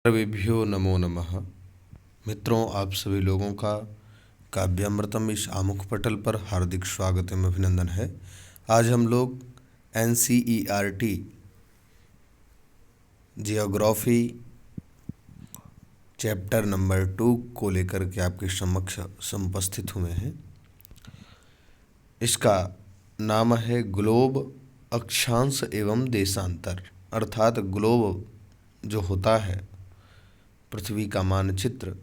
सर्वेभ्यो नमो नमः। मित्रों, आप सभी लोगों का काव्यामृतम इस आमुख पटल पर हार्दिक स्वागत एवं अभिनंदन है। आज हम लोग NCERT जियोग्राफी चैप्टर नंबर 2 को लेकर के आपके समक्ष उपस्थित हुए हैं। इसका नाम है ग्लोब, अक्षांश एवं देशांतर। अर्थात ग्लोब जो होता है पृथ्वी का मानचित्र,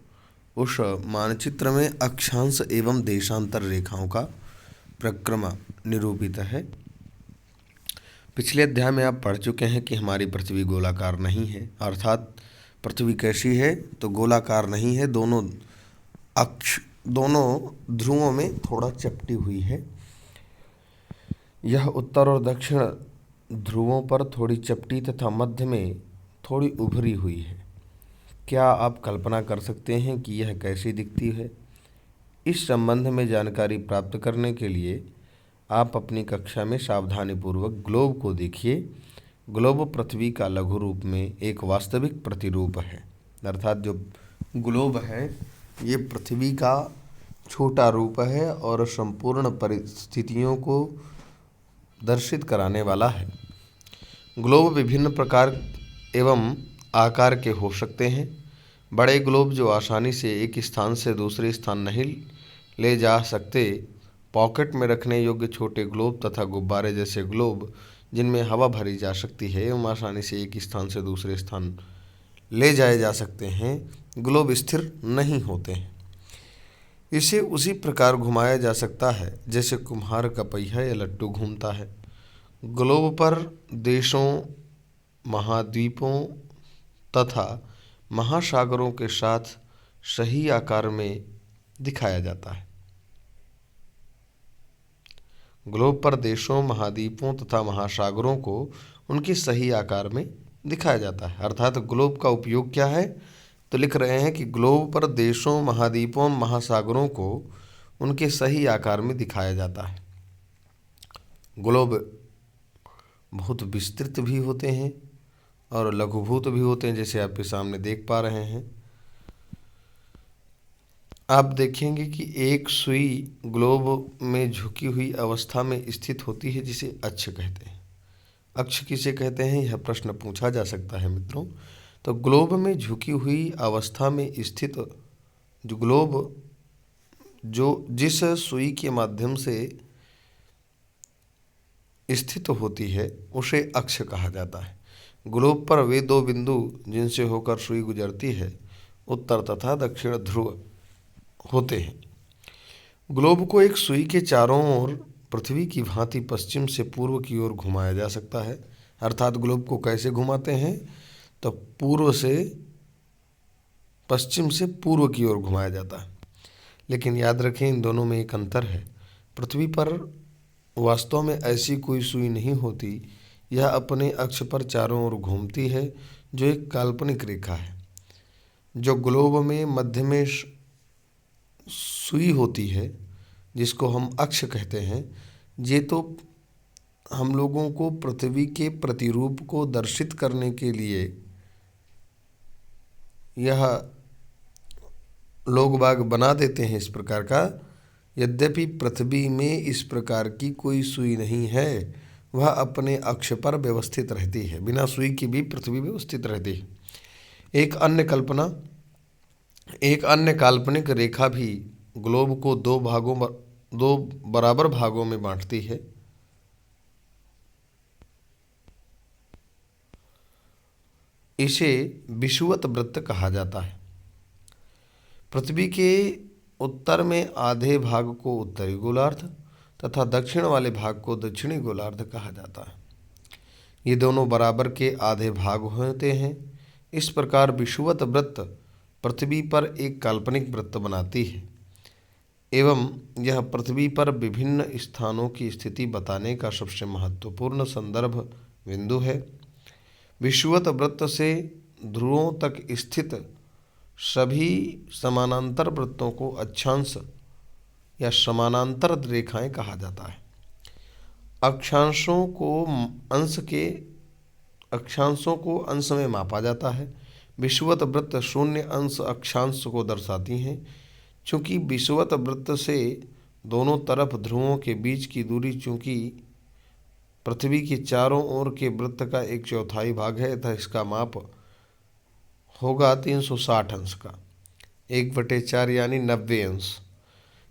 उस मानचित्र में अक्षांश एवं देशांतर रेखाओं का प्रक्रमा निरूपित है। पिछले अध्याय में आप पढ़ चुके हैं कि हमारी पृथ्वी गोलाकार नहीं है। अर्थात पृथ्वी कैसी है तो गोलाकार नहीं है, दोनों ध्रुवों में थोड़ा चपटी हुई है। यह उत्तर और दक्षिण ध्रुवों पर थोड़ी चपटी तथा मध्य में थोड़ी उभरी हुई है। क्या आप कल्पना कर सकते हैं कि यह कैसी दिखती है? इस संबंध में जानकारी प्राप्त करने के लिए आप अपनी कक्षा में सावधानीपूर्वक ग्लोब को देखिए। ग्लोब पृथ्वी का लघु रूप में एक वास्तविक प्रतिरूप है। अर्थात जो ग्लोब है ये पृथ्वी का छोटा रूप है और संपूर्ण परिस्थितियों को दर्शित कराने वाला है। ग्लोब विभिन्न प्रकार एवं आकार के हो सकते हैं। बड़े ग्लोब जो आसानी से एक स्थान से दूसरे स्थान नहीं ले जा सकते, पॉकेट में रखने योग्य छोटे ग्लोब तथा गुब्बारे जैसे ग्लोब जिनमें हवा भरी जा सकती है एवं आसानी से एक स्थान से दूसरे स्थान ले जाए जा सकते हैं, ग्लोब स्थिर नहीं होते हैं। इसे उसी प्रकार घुमाया जा सकता है जैसे कुम्हार का पहिया या लट्टू घूमता है। ग्लोब पर देशों, महाद्वीपों तथा महासागरों के साथ सही आकार में दिखाया जाता है। ग्लोब पर देशों, महाद्वीपों तथा महासागरों को उनके सही आकार में दिखाया जाता है। अर्थात ग्लोब का उपयोग क्या है तो लिख रहे हैं कि ग्लोब पर देशों, महाद्वीपों, महासागरों को उनके सही आकार में दिखाया जाता है। ग्लोब बहुत विस्तृत भी होते हैं और लघुभूत भी होते हैं, जैसे आपके सामने देख पा रहे हैं। आप देखेंगे कि एक सुई ग्लोब में झुकी हुई अवस्था में स्थित होती है जिसे अक्ष कहते हैं। अक्ष किसे कहते हैं यह प्रश्न पूछा जा सकता है मित्रों। तो ग्लोब में झुकी हुई अवस्था में स्थित जो ग्लोब जो जिस सुई के माध्यम से स्थित होती है उसे अक्ष कहा जाता है। ग्लोब पर वे दो बिंदु जिनसे होकर सुई गुजरती है उत्तर तथा दक्षिण ध्रुव होते हैं। ग्लोब को एक सुई के चारों ओर पृथ्वी की भांति पश्चिम से पूर्व की ओर घुमाया जा सकता है। अर्थात ग्लोब को कैसे घुमाते हैं तो पूर्व से पश्चिम से पूर्व की ओर घुमाया जाता है। लेकिन याद रखें इन दोनों में एक अंतर है। पृथ्वी पर वास्तव में ऐसी कोई सुई नहीं होती, यह अपने अक्ष पर चारों ओर घूमती है जो एक काल्पनिक रेखा है। जो ग्लोब में मध्य में सुई होती है जिसको हम अक्ष कहते हैं, ये तो हम लोगों को पृथ्वी के प्रतिरूप को दर्शित करने के लिए यह लोग बाग बना देते हैं इस प्रकार का। यद्यपि पृथ्वी में इस प्रकार की कोई सुई नहीं है, वह अपने अक्ष पर व्यवस्थित रहती है। बिना सुई की भी पृथ्वी व्यवस्थित रहती है। एक अन्य काल्पनिक रेखा भी ग्लोब को दो बराबर भागों में बांटती है। इसे विषुवत वृत्त कहा जाता है। पृथ्वी के उत्तर में आधे भाग को उत्तरी गोलार्ध तथा दक्षिण वाले भाग को दक्षिणी गोलार्ध कहा जाता है। ये दोनों बराबर के आधे भाग होते हैं। इस प्रकार विषुवत वृत्त पृथ्वी पर एक काल्पनिक वृत्त बनाती है एवं यह पृथ्वी पर विभिन्न स्थानों की स्थिति बताने का सबसे महत्वपूर्ण संदर्भ बिंदु है। विषुवत वृत्त से ध्रुवों तक स्थित सभी समानांतर वृत्तों को अक्षांश या समानांतर रेखाएं कहा जाता है। अक्षांशों को अंश में मापा जाता है। विषुवत वृत्त शून्य अंश अक्षांश को दर्शाती हैं। चूँकि विषुवत वृत्त से दोनों तरफ ध्रुवों के बीच की दूरी चूँकि पृथ्वी के चारों ओर के वृत्त का 1/4 भाग है, तथा इसका माप होगा 360 अंश का, 1/4 यानी 90 अंश।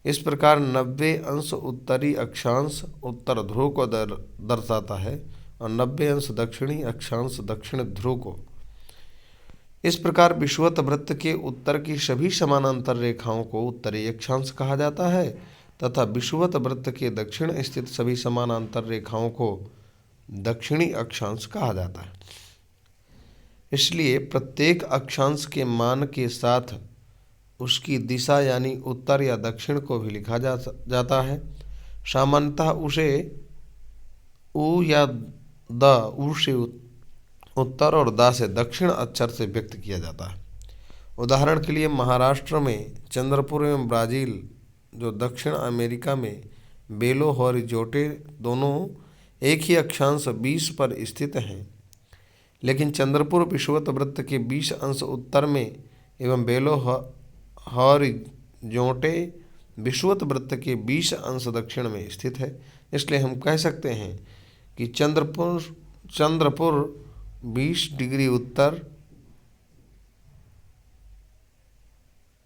इस प्रकार 90 अंश उत्तरी अक्षांश उत्तर ध्रुव को दर्शाता है और 90 अंश दक्षिणी अक्षांश दक्षिण ध्रुव को। इस प्रकार विषुवत वृत्त के उत्तर की सभी समानांतर रेखाओं को उत्तरी अक्षांश कहा जाता है तथा विषुवत वृत्त के दक्षिण स्थित सभी समानांतर रेखाओं को दक्षिणी अक्षांश कहा जाता है। इसलिए प्रत्येक अक्षांश के मान के साथ उसकी दिशा यानी उत्तर या दक्षिण को भी लिखा जाता है। सामान्यतः उसे उ या द, उ से उत्तर और दा से दक्षिण अक्षर से व्यक्त किया जाता है। उदाहरण के लिए महाराष्ट्र में चंद्रपुर एवं ब्राज़ील जो दक्षिण अमेरिका में बेलो हॉरिज़ोंटे दोनों एक ही अक्षांश 20 पर स्थित हैं, लेकिन चंद्रपुर विषुवत वृत्त के 20 अंश उत्तर में एवं बेलो हॉरिज़ोंटे विषुवत वृत्त के 20 अंश दक्षिण में स्थित है। इसलिए हम कह सकते हैं कि चंद्रपुर 20 डिग्री उत्तर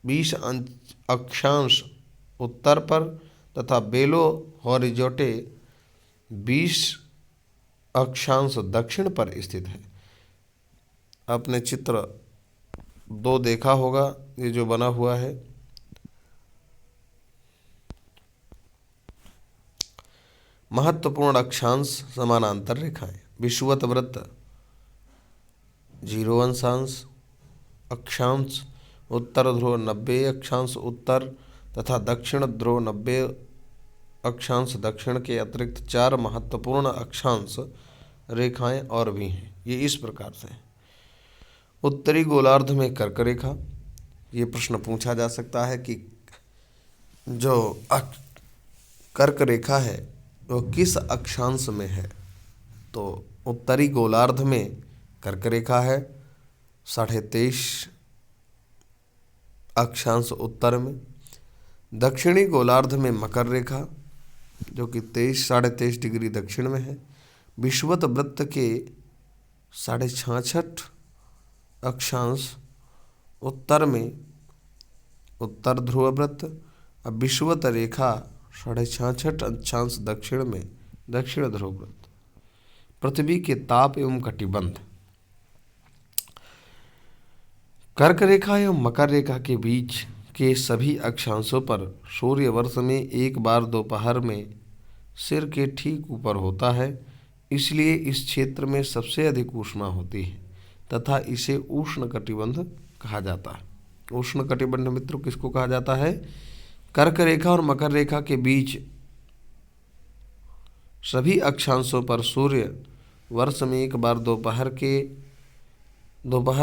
20 अक्षांश उत्तर पर तथा बेलो हॉरिज़ोंटे 20 अक्षांश दक्षिण पर स्थित है। आपने चित्र 2 देखा होगा, ये जो बना हुआ है। महत्वपूर्ण अक्षांश समानांतर रेखाएं। विषुवत वृत्त 0 अंशांश अक्षांश उत्तर ध्रुव 90 अक्षांश उत्तर तथा दक्षिण ध्रुव 90 अक्षांश दक्षिण के अतिरिक्त 4 महत्वपूर्ण अक्षांश रेखाएं और भी हैं। ये इस प्रकार से हैं। उत्तरी गोलार्ध में कर्क रेखा। ये प्रश्न पूछा जा सकता है कि जो कर्क रेखा है वो किस अक्षांश में है। तो उत्तरी गोलार्ध में कर्क रेखा है 23.5 अक्षांश उत्तर में। दक्षिणी गोलार्ध में मकर रेखा जो कि 23.5 डिग्री दक्षिण में है। विषुवत वृत्त के 66.5 अक्षांश उत्तर में उत्तर ध्रुव वृत्त। अब विषुवत रेखा 66.5 अक्षांश दक्षिण में दक्षिण ध्रुव वृत्त। पृथ्वी के ताप एवं कटिबंध। कर्क रेखा एवं मकर रेखा के बीच के सभी अक्षांशों पर सूर्य वर्ष में एक बार दोपहर में सिर के ठीक ऊपर होता है, इसलिए इस क्षेत्र में सबसे अधिक ऊष्मा होती है तथा इसे उष्ण कटिबंध कहा जाता है। उष्ण कटिबंध मित्रों किसको कहा जाता है? कर्क रेखा और मकर रेखा के बीच सभी अक्षांशों पर सूर्य वर्ष में एक बार दोपहर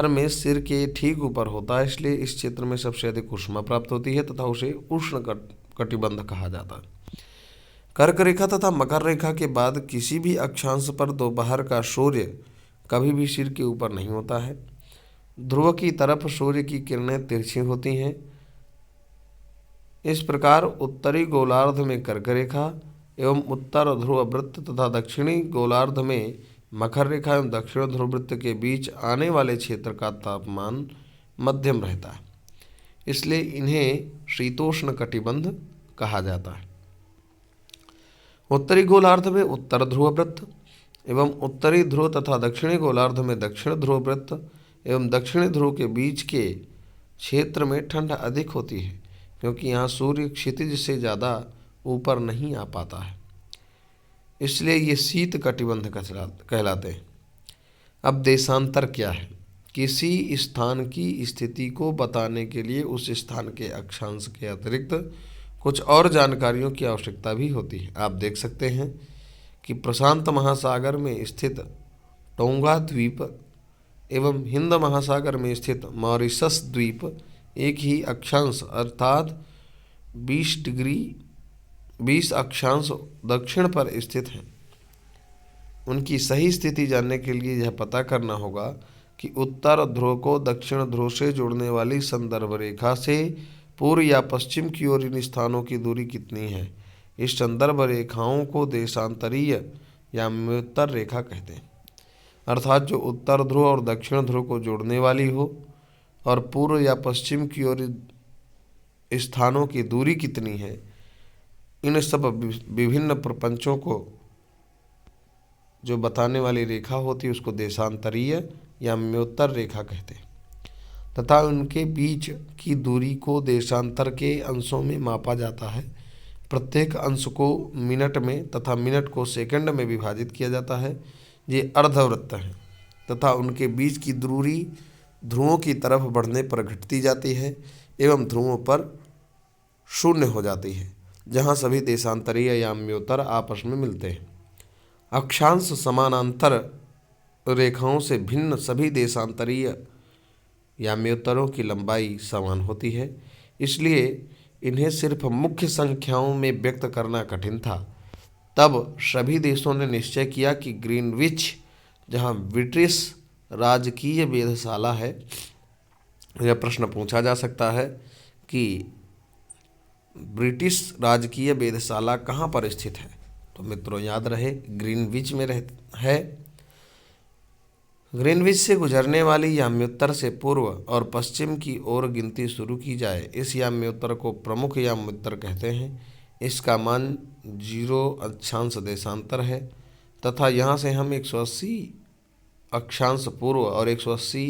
में सिर के ठीक ऊपर होता है, इसलिए इस क्षेत्र में सबसे अधिक ऊष्मा प्राप्त होती है तथा उसे उष्ण कटिबंध कहा जाता है। कर्क रेखा तथा मकर रेखा के बाद किसी भी अक्षांश पर दोपहर का सूर्य कभी भी सिर के ऊपर नहीं होता है। ध्रुव की तरफ सूर्य की किरणें तिरछी होती हैं। इस प्रकार उत्तरी गोलार्ध में कर्क रेखा एवं उत्तर ध्रुव वृत्त तथा दक्षिणी गोलार्ध में मकर रेखा एवं दक्षिण ध्रुव वृत्त के बीच आने वाले क्षेत्र का तापमान मध्यम रहता है, इसलिए इन्हें शीतोष्ण कटिबंध कहा जाता है। उत्तरी गोलार्ध में उत्तर ध्रुव वृत्त एवं उत्तरी ध्रुव तथा दक्षिणी गोलार्ध में दक्षिण ध्रुव वृत्त एवं दक्षिणी ध्रुव के बीच के क्षेत्र में ठंड अधिक होती है, क्योंकि यहाँ सूर्य क्षितिज से ज़्यादा ऊपर नहीं आ पाता है, इसलिए ये शीत कटिबंध कहलाते हैं। अब देशांतर क्या है? किसी स्थान की स्थिति को बताने के लिए उस स्थान के अक्षांश के अतिरिक्त कुछ और जानकारियों की आवश्यकता भी होती है। आप देख सकते हैं कि प्रशांत महासागर में स्थित टोंगा द्वीप एवं हिंद महासागर में स्थित मॉरिशस द्वीप एक ही अक्षांश अर्थात 20 अक्षांश दक्षिण पर स्थित हैं। उनकी सही स्थिति जानने के लिए यह पता करना होगा कि उत्तर ध्रुव को दक्षिण ध्रुव से जोड़ने वाली संदर्भ रेखा से पूर्व या पश्चिम की ओर इन स्थानों की दूरी कितनी है। इस संदर्भ रेखाओं को देशांतरीय या म्योत्तर रेखा कहते हैं। अर्थात जो उत्तर ध्रुव और दक्षिण ध्रुव को जोड़ने वाली हो और पूर्व या पश्चिम की ओर स्थानों की दूरी कितनी है, इन सब विभिन्न प्रपंचों को जो बताने वाली रेखा होती है उसको देशांतरीय या म्योत्तर रेखा कहते हैं तथा उनके बीच की दूरी को देशांतर के अंशों में मापा जाता है। प्रत्येक अंश को मिनट में तथा मिनट को सेकंड में विभाजित किया जाता है। ये अर्धवृत्त हैं तथा उनके बीच की दूरी ध्रुवों की तरफ बढ़ने पर घटती जाती है एवं ध्रुवों पर शून्य हो जाती है, जहाँ सभी देशांतरीय या म्योत्तर आपस में मिलते हैं। अक्षांश समानांतर रेखाओं से भिन्न सभी देशांतरीय या म्योत्तरों की लंबाई समान होती है, इसलिए इन्हें सिर्फ मुख्य संख्याओं में व्यक्त करना कठिन था। तब सभी देशों ने निश्चय किया कि ग्रीनविच, जहाँ ब्रिटिश राजकीय वेधशाला है, यह प्रश्न पूछा जा सकता है कि ब्रिटिश राजकीय वेधशाला कहाँ पर स्थित है। तो मित्रों याद रहे ग्रीनविच में है। ग्रीनविच से गुजरने वाली याम्योत्तर से पूर्व और पश्चिम की ओर गिनती शुरू की जाए। इस याम्योत्तर को प्रमुख याम्योत्तर कहते हैं। इसका मान 0 अक्षांश देशांतर है तथा यहाँ से हम 180 अक्षांश पूर्व और 180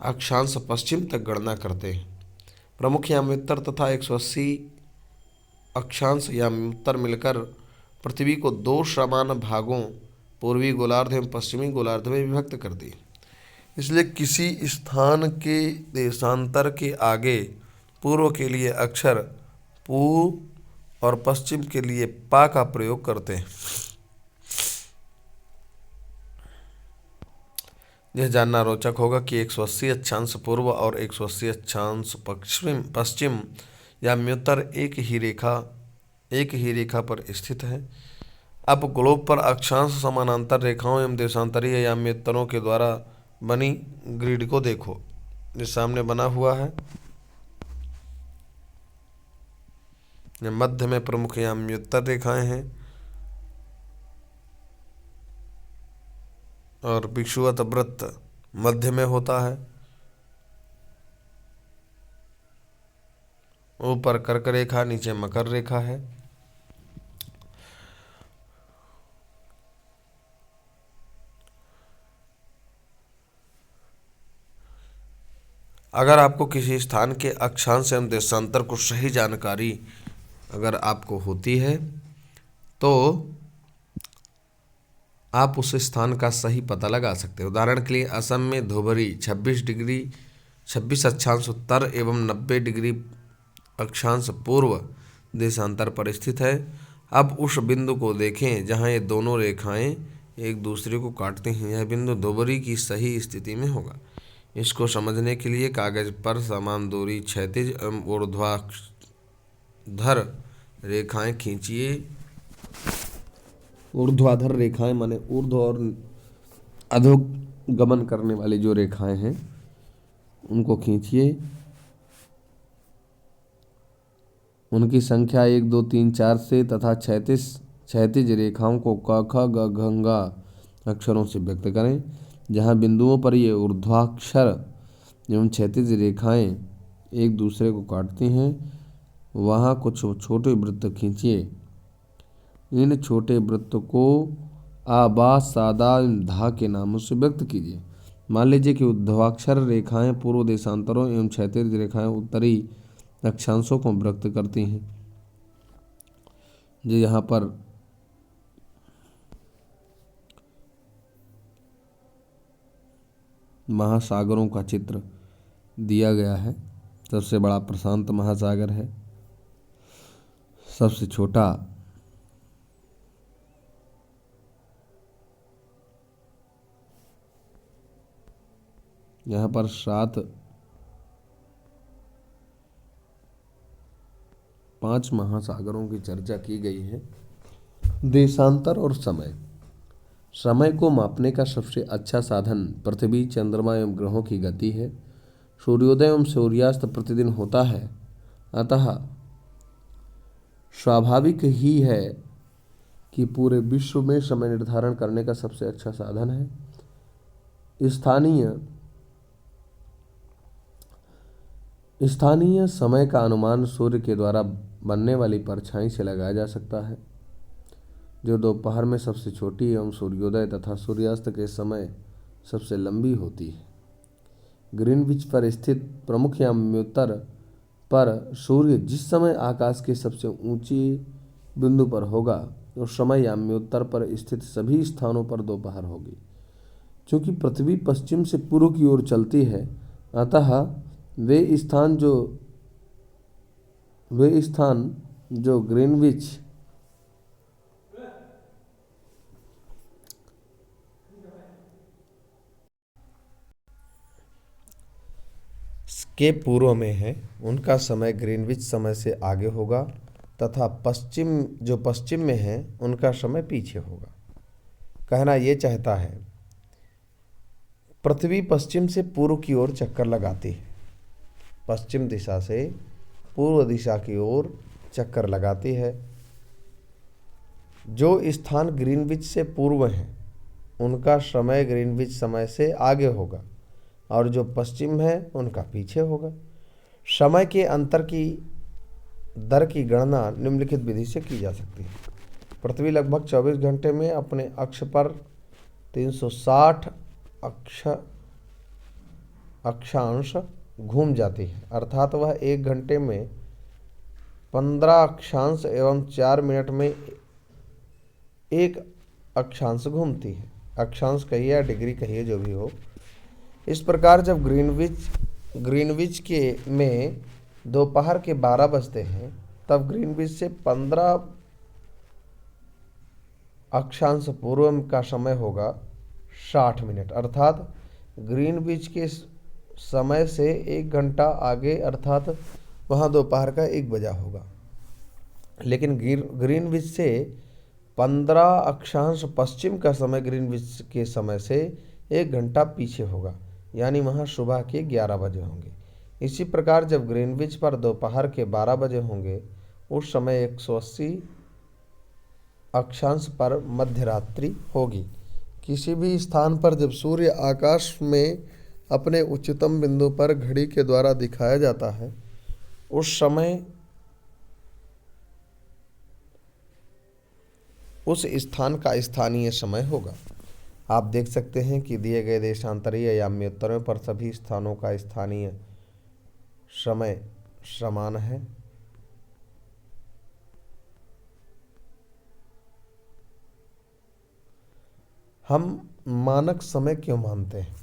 अक्षांश पश्चिम तक गणना करते हैं। प्रमुख याम्योत्तर तथा 180 अक्षांश याम्योत्तर मिलकर पृथ्वी को 2 समान भागों पूर्वी गोलार्ध एवं पश्चिमी गोलार्ध में विभक्त कर दी। इसलिए किसी स्थान के देशांतर के आगे पूर्व के लिए अक्षर पू और पश्चिम के लिए पा का प्रयोग करते हैं। यह जानना रोचक होगा कि 180 अक्षांश पूर्व और 180 अक्षांश पश्चिम याम्योत्तर एक ही रेखा पर स्थित है। अब ग्लोब पर अक्षांश समानांतर रेखाओं एवं देशांतरीय याम्योत्तरों के द्वारा बनी ग्रिड को देखो, जो सामने बना हुआ है। मध्य में प्रमुख याम्योत्तर रेखाएं हैं और विषुवत वृत्त मध्य में होता है। ऊपर कर्क रेखा, नीचे मकर रेखा है। अगर आपको किसी स्थान के अक्षांश एवं देशांतर को सही जानकारी अगर आपको होती है तो आप उस स्थान का सही पता लगा सकते हैं। उदाहरण के लिए असम में धोबरी 26 अक्षांश उत्तर एवं 90 डिग्री अक्षांश पूर्व देशांतर पर स्थित है। अब उस बिंदु को देखें जहां ये दोनों रेखाएं एक दूसरे को काटती हैं। यह बिंदु धोबरी की सही स्थिति में होगा। इसको समझने के लिए कागज पर समान दूरी क्षैतिज एवं ऊर्ध्वाधर रेखाएं खींचिए। ऊर्ध्वाधर रेखाएं माने ऊर्ध्व और अधोगमन करने वाली जो रेखाएं हैं उनको खींचिए। उनकी संख्या 1 2 3 4 से तथा क्षैतिज रेखाओं को क ख ग घ ङ अक्षरों से व्यक्त करें। जहाँ बिंदुओं पर ये ऊर्ध्वाक्षर एवं क्षैतिज रेखाएं एक दूसरे को काटती हैं वहाँ कुछ छोटे वृत्त खींचिए। इन छोटे वृत्त को आ बा सादा धा के नामों से व्यक्त कीजिए। मान लीजिए कि ऊर्ध्वाक्षर रेखाएं पूर्व देशांतरों एवं क्षैतिज रेखाएं उत्तरी अक्षांशों को व्यक्त करती हैं। जो यहाँ पर महासागरों का चित्र दिया गया है। सबसे बड़ा प्रशांत महासागर है, सबसे छोटा यहाँ पर 5 महासागरों की चर्चा की गई है। देशांतर और समय समय को मापने का सबसे अच्छा साधन पृथ्वी, चंद्रमा एवं ग्रहों की गति है। सूर्योदय एवं सूर्यास्त प्रतिदिन होता है, अतः स्वाभाविक ही है कि पूरे विश्व में समय निर्धारण करने का सबसे अच्छा साधन है। स्थानीय समय का अनुमान सूर्य के द्वारा बनने वाली परछाई से लगाया जा सकता है, जो दोपहर में सबसे छोटी एवं सूर्योदय तथा सूर्यास्त के समय सबसे लंबी होती है। ग्रीनविच पर स्थित प्रमुख याम्योत्तर पर सूर्य जिस समय आकाश के सबसे ऊंची बिंदु पर होगा, उस समय याम्योत्तर पर स्थित सभी स्थानों पर दोपहर होगी। चूंकि पृथ्वी पश्चिम से पूर्व की ओर चलती है, अतः वे स्थान जो ग्रीनविच के पूर्व में है, उनका समय ग्रीनविच समय से आगे होगा तथा पश्चिम में है, उनका समय पीछे होगा। कहना ये चाहता है, पृथ्वी पश्चिम से पूर्व की ओर चक्कर लगाती है, पश्चिम दिशा से पूर्व दिशा की ओर चक्कर लगाती है। जो स्थान ग्रीनविच से पूर्व हैं, उनका समय ग्रीनविच समय से आगे होगा और जो पश्चिम है उनका पीछे होगा। समय के अंतर की दर की गणना निम्नलिखित विधि से की जा सकती है। पृथ्वी लगभग 24 घंटे में अपने अक्ष पर 360 अक्षांश घूम जाती है, अर्थात वह 1 घंटे में 15 अक्षांश एवं 4 मिनट में 1 अक्षांश घूमती है। अक्षांश कहिए या डिग्री कहिए, जो भी हो। इस प्रकार जब ग्रीनविच के में दोपहर के 12 बजते हैं, तब ग्रीनविच से 15 अक्षांश पूर्व का समय होगा 60 मिनट, अर्थात ग्रीनविच के समय से 1 घंटा आगे, अर्थात वहाँ दोपहर का 1 बजा होगा। लेकिन ग्रीनविच से 15 अक्षांश पश्चिम का समय ग्रीनविच के समय से 1 घंटा पीछे होगा, यानी वहाँ सुबह के 11 बजे होंगे। इसी प्रकार जब ग्रीनविच पर दोपहर के 12 बजे होंगे, उस समय 180 अक्षांश पर मध्य रात्रि होगी। किसी भी स्थान पर जब सूर्य आकाश में अपने उच्चतम बिंदु पर घड़ी के द्वारा दिखाया जाता है, उस समय उस स्थान का स्थानीय समय होगा। आप देख सकते हैं कि दिए गए देशांतरीय याम्योत्तरों पर सभी स्थानों का स्थानीय समय समान है। हम मानक समय क्यों मानते हैं?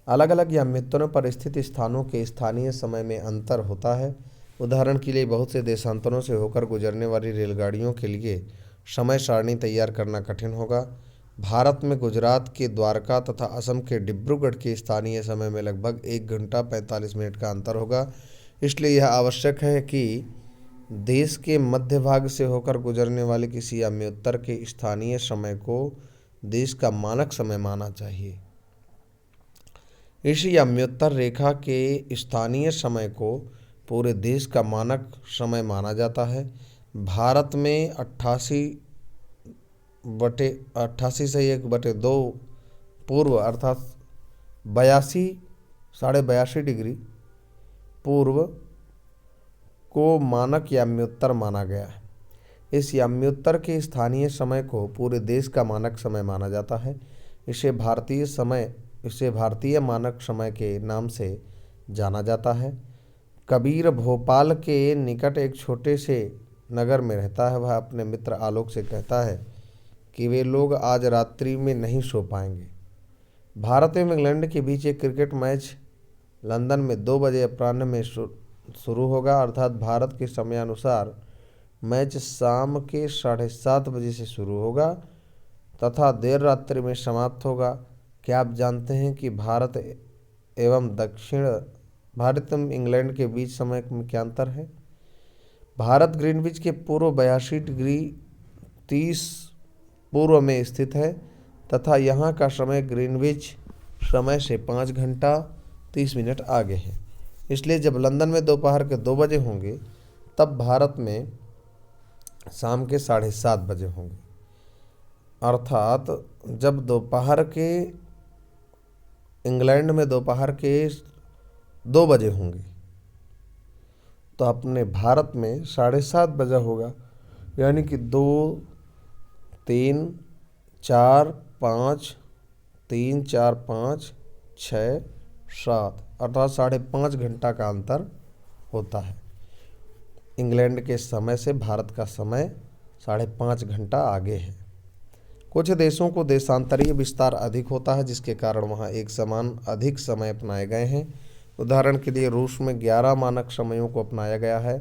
अलग अलग याम्योत्तरों पर स्थित स्थानों के स्थानीय समय में अंतर होता है। उदाहरण के लिए बहुत से देशांतरों से होकर गुजरने वाली रेलगाड़ियों के लिए समय सारणी तैयार करना कठिन होगा। भारत में गुजरात के द्वारका तथा असम के डिब्रूगढ़ के स्थानीय समय में लगभग 1 घंटा 45 मिनट का अंतर होगा। इसलिए यह आवश्यक है कि देश के मध्य भाग से होकर गुजरने वाले किसी याम्योत्तर के स्थानीय समय को देश का मानक समय माना चाहिए। इस याम्योत्तर रेखा के स्थानीय समय को पूरे देश का मानक समय माना जाता है। भारत में 88 से 1/2 पूर्व, अर्थात 82.82 डिग्री पूर्व को मानक याम्योत्तर माना गया है। इस याम्योत्तर के स्थानीय समय को पूरे देश का मानक समय माना जाता है। इसे भारतीय मानक समय के नाम से जाना जाता है। कबीर भोपाल के निकट एक छोटे से नगर में रहता है। वह अपने मित्र आलोक से कहता है कि वे लोग आज रात्रि में नहीं सो पाएंगे। भारत एवं इंग्लैंड के बीच एक क्रिकेट मैच लंदन में 2 बजे अपराह्न में शुरू होगा, अर्थात भारत के समयानुसार मैच शाम के 7:30 बजे से शुरू होगा तथा देर रात्रि में समाप्त होगा। क्या आप जानते हैं कि भारत एवं इंग्लैंड के बीच समय में क्या अंतर है? भारत ग्रीनविच के पूर्व 82 डिग्री 30 पूर्व में स्थित है तथा यहाँ का समय ग्रीनविच समय से 5 घंटा 30 मिनट आगे है। इसलिए जब लंदन में दोपहर के 2 बजे होंगे तब भारत में शाम के 7:30 बजे होंगे। अर्थात जब दोपहर के इंग्लैंड में दोपहर के 2 बजे होंगे तो अपने भारत में 7:30 बजा होगा। यानी कि 2, 3, 4, 5, 3, 4, 5, 6, 7 अर्थात 5.5 घंटा का अंतर होता है। इंग्लैंड के समय से भारत का समय 5.5 घंटा आगे है। कुछ देशों को देशांतरीय विस्तार अधिक होता है जिसके कारण वहाँ एक समान अधिक समय अपनाए गए हैं। उदाहरण के लिए रूस में 11 मानक समयों को अपनाया गया है।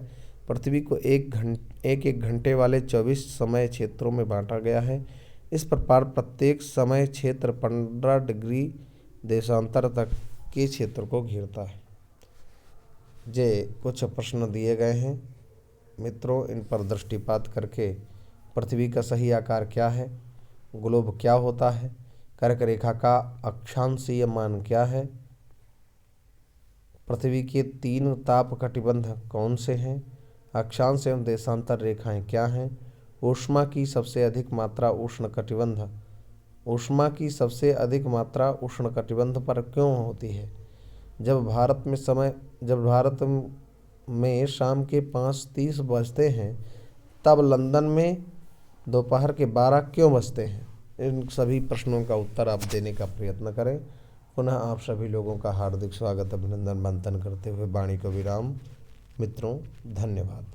पृथ्वी को एक घंटे वाले 24 समय क्षेत्रों में बांटा गया है। इस प्रकार प्रत्येक समय क्षेत्र 15 डिग्री देशांतर तक के क्षेत्र को घेरता है। ये कुछ प्रश्न दिए गए हैं मित्रों, इन पर दृष्टिपात करके पृथ्वी का सही आकार क्या है, ग्लोब क्या होता है, कर्क रेखा का अक्षांशीय मान क्या है, पृथ्वी के 3 ताप कटिबंध कौन से हैं, अक्षांश एवं देशांतर रेखाएं क्या हैं, ऊष्मा की सबसे अधिक मात्रा उष्ण कटिबंध पर क्यों होती है, जब भारत में शाम के 5:30 बजते हैं तब लंदन में दोपहर के 12 क्यों बजते हैं। इन सभी प्रश्नों का उत्तर आप देने का प्रयत्न करें। पुनः आप सभी लोगों का हार्दिक स्वागत, अभिनंदन, मंथन करते हुए वाणी को विराम। मित्रों, धन्यवाद।